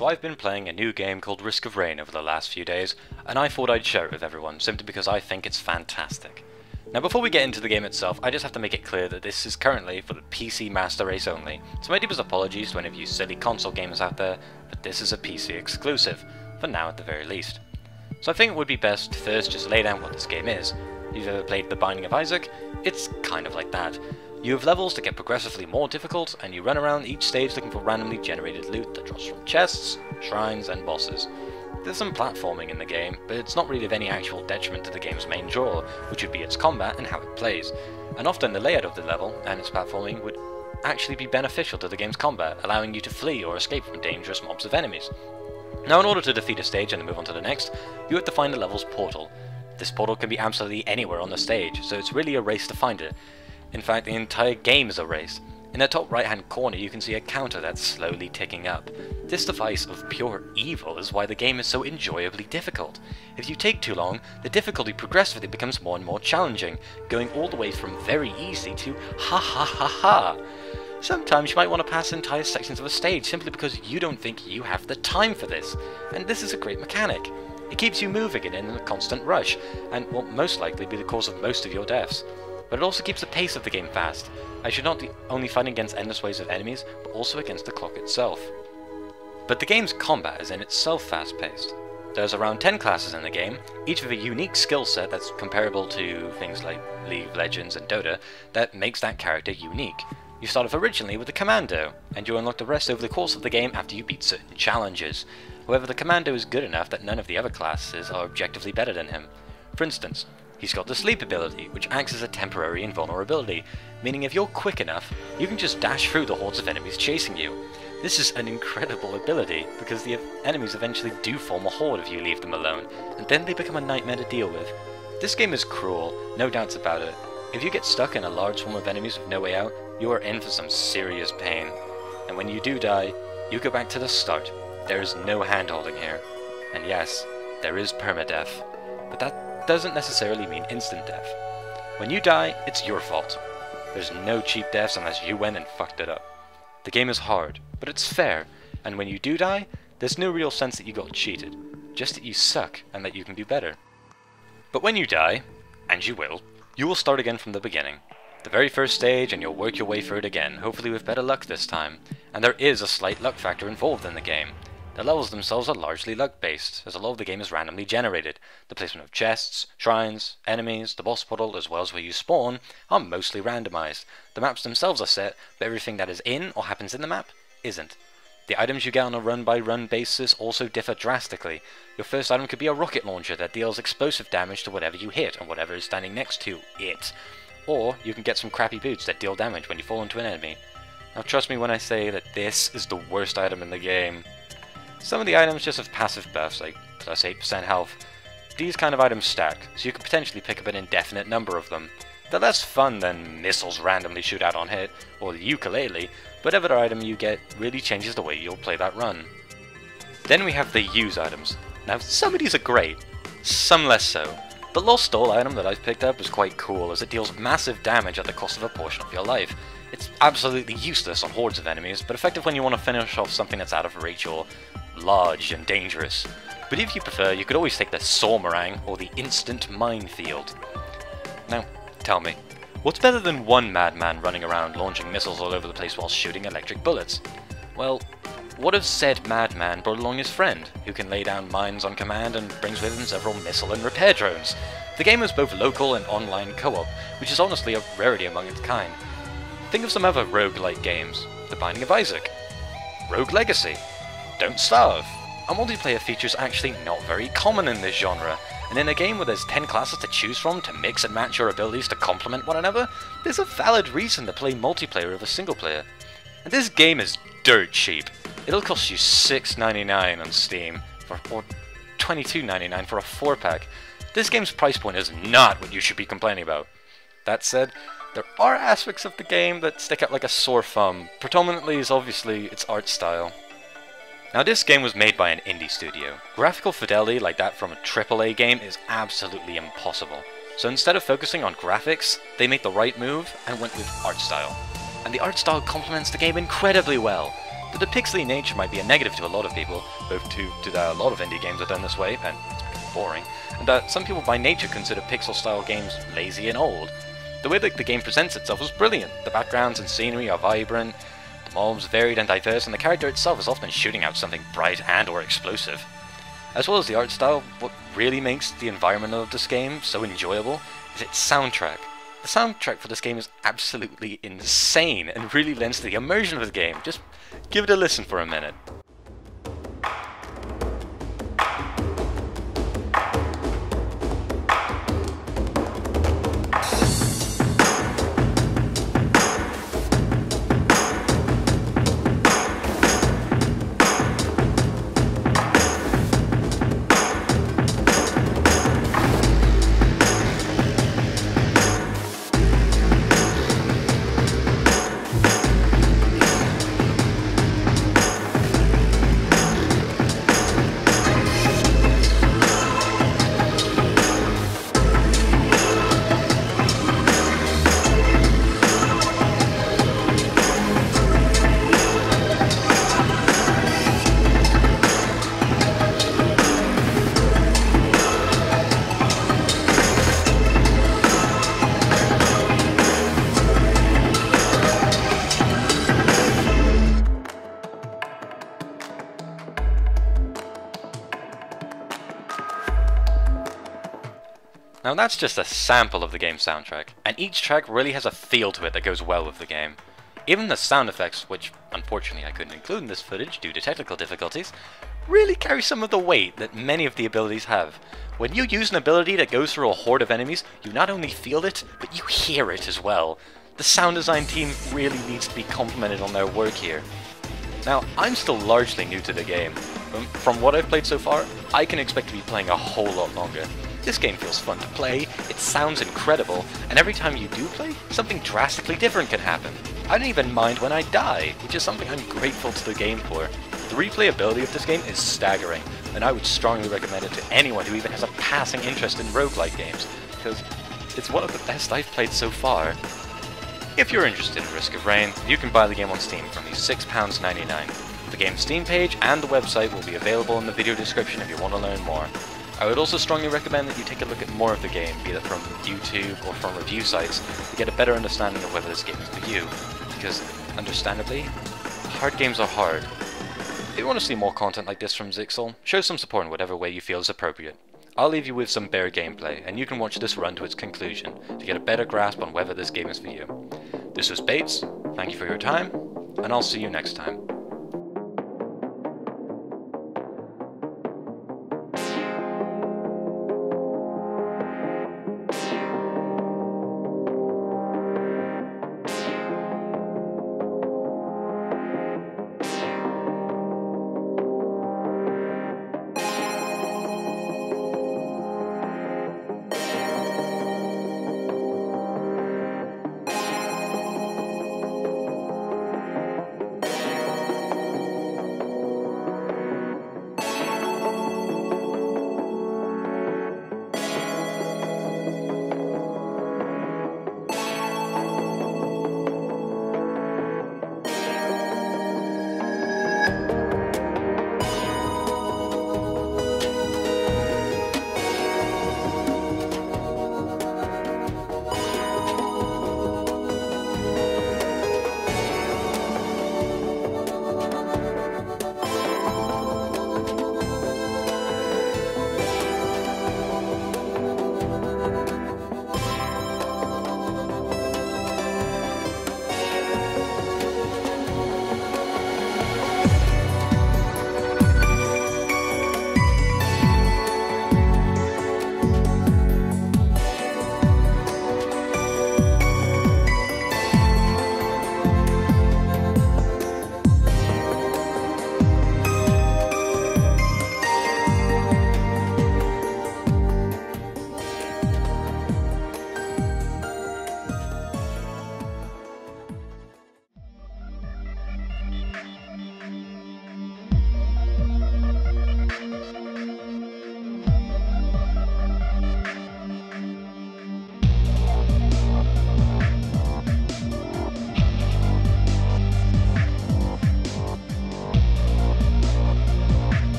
So I've been playing a new game called Risk of Rain over the last few days, and I thought I'd share it with everyone, simply because I think it's fantastic. Now before we get into the game itself, I just have to make it clear that this is currently for the PC Master Race only, so my deepest apologies to any of you silly console gamers out there, but this is a PC exclusive, for now at the very least. So I think it would be best to first just lay down what this game is. If you've ever played The Binding of Isaac, it's kind of like that. You have levels that get progressively more difficult, and you run around each stage looking for randomly generated loot that drops from chests, shrines, and bosses. There's some platforming in the game, but it's not really of any actual detriment to the game's main draw, which would be its combat and how it plays. And often the layout of the level and its platforming would actually be beneficial to the game's combat, allowing you to flee or escape from dangerous mobs of enemies. Now in order to defeat a stage and then move on to the next, you have to find the level's portal. This portal can be absolutely anywhere on the stage, so it's really a race to find it. In fact, the entire game is a race. In the top right hand corner you can see a counter that's slowly ticking up. This device of pure evil is why the game is so enjoyably difficult. If you take too long, the difficulty progressively becomes more and more challenging, going all the way from very easy to ha ha ha ha. Sometimes you might want to pass entire sections of a stage simply because you don't think you have the time for this, and this is a great mechanic. It keeps you moving and in a constant rush, and will most likely be the cause of most of your deaths. But it also keeps the pace of the game fast, as you're not only fighting against endless waves of enemies, but also against the clock itself. But the game's combat is in itself fast-paced. There's around 10 classes in the game, each with a unique skill set that's comparable to things like League of Legends and Dota, that makes that character unique. You start off originally with the Commando, and you unlock the rest over the course of the game after you beat certain challenges. However, the Commando is good enough that none of the other classes are objectively better than him. For instance, he's got the sleep ability, which acts as a temporary invulnerability, meaning if you're quick enough, you can just dash through the hordes of enemies chasing you. This is an incredible ability, because the enemies eventually do form a horde if you leave them alone, and then they become a nightmare to deal with. This game is cruel, no doubts about it. If you get stuck in a large swarm of enemies with no way out, you are in for some serious pain. And when you do die, you go back to the start. There is no hand-holding here. And yes, there is permadeath. But that doesn't necessarily mean instant death. When you die, it's your fault. There's no cheap deaths unless you went and fucked it up. The game is hard, but it's fair, and when you do die, there's no real sense that you got cheated, just that you suck and that you can do better. But when you die, and you will start again from the beginning. The very first stage, and you'll work your way through it again, hopefully with better luck this time. And there is a slight luck factor involved in the game. The levels themselves are largely luck-based, as a lot of the game is randomly generated. The placement of chests, shrines, enemies, the boss portal, as well as where you spawn, are mostly randomized. The maps themselves are set, but everything that is in or happens in the map isn't. The items you get on a run-by-run basis also differ drastically. Your first item could be a rocket launcher that deals explosive damage to whatever you hit and whatever is standing next to it. Or you can get some crappy boots that deal damage when you fall into an enemy. Now trust me when I say that this is the worst item in the game. Some of the items just have passive buffs, like plus 8% health. These kind of items stack, so you can potentially pick up an indefinite number of them. They're less fun than missiles randomly shoot out on hit, or the ukulele, but every item you get really changes the way you'll play that run. Then we have the use items. Now some of these are great, some less so. The Lost Stall item that I've picked up is quite cool, as it deals massive damage at the cost of a portion of your life. It's absolutely useless on hordes of enemies, but effective when you want to finish off something that's out of reach or large and dangerous. But if you prefer, you could always take the Sormarang or the Instant Minefield. Now, tell me, what's better than one madman running around launching missiles all over the place while shooting electric bullets? Well, what if said madman brought along his friend, who can lay down mines on command and brings with him several missile and repair drones? The game is both local and online co-op, which is honestly a rarity among its kind. Think of some other roguelike games. The Binding of Isaac, Rogue Legacy, Don't Starve. A multiplayer feature is actually not very common in this genre, and in a game where there's 10 classes to choose from to mix and match your abilities to complement one another, there's a valid reason to play multiplayer over single player. And this game is dirt cheap. It'll cost you $6.99 on Steam, or $22.99 for a 4-pack. This game's price point is not what you should be complaining about. That said, there are aspects of the game that stick out like a sore thumb. Predominantly is obviously its art style. Now this game was made by an indie studio. Graphical fidelity like that from a AAA game is absolutely impossible. So instead of focusing on graphics, they made the right move and went with art style. And the art style complements the game incredibly well. that the pixely nature might be a negative to a lot of people, both to that a lot of indie games are done this way, and it's boring, and that some people by nature consider pixel-style games lazy and old. The way that the game presents itself is brilliant. The backgrounds and scenery are vibrant, the mobs varied and diverse, and the character itself is often shooting out something bright and or explosive. As well as the art style, what really makes the environment of this game so enjoyable is its soundtrack. The soundtrack for this game is absolutely insane and really lends to the immersion of the game. Just give it a listen for a minute. Now that's just a sample of the game's soundtrack, and each track really has a feel to it that goes well with the game. Even the sound effects, which unfortunately I couldn't include in this footage due to technical difficulties, really carry some of the weight that many of the abilities have. When you use an ability that goes through a horde of enemies, you not only feel it, but you hear it as well. The sound design team really needs to be complimented on their work here. Now, I'm still largely new to the game. From what I've played so far, I can expect to be playing a whole lot longer. This game feels fun to play, it sounds incredible, and every time you do play, something drastically different can happen. I don't even mind when I die, which is something I'm grateful to the game for. The replayability of this game is staggering, and I would strongly recommend it to anyone who even has a passing interest in roguelike games, because it's one of the best I've played so far. If you're interested in Risk of Rain, you can buy the game on Steam for only £6.99. The game's Steam page and the website will be available in the video description if you want to learn more. I would also strongly recommend that you take a look at more of the game, be it from YouTube or from review sites, to get a better understanding of whether this game is for you, because, understandably, hard games are hard. If you want to see more content like this from Zixel, show some support in whatever way you feel is appropriate. I'll leave you with some bare gameplay, and you can watch this run to its conclusion, to get a better grasp on whether this game is for you. This was Bates, thank you for your time, and I'll see you next time.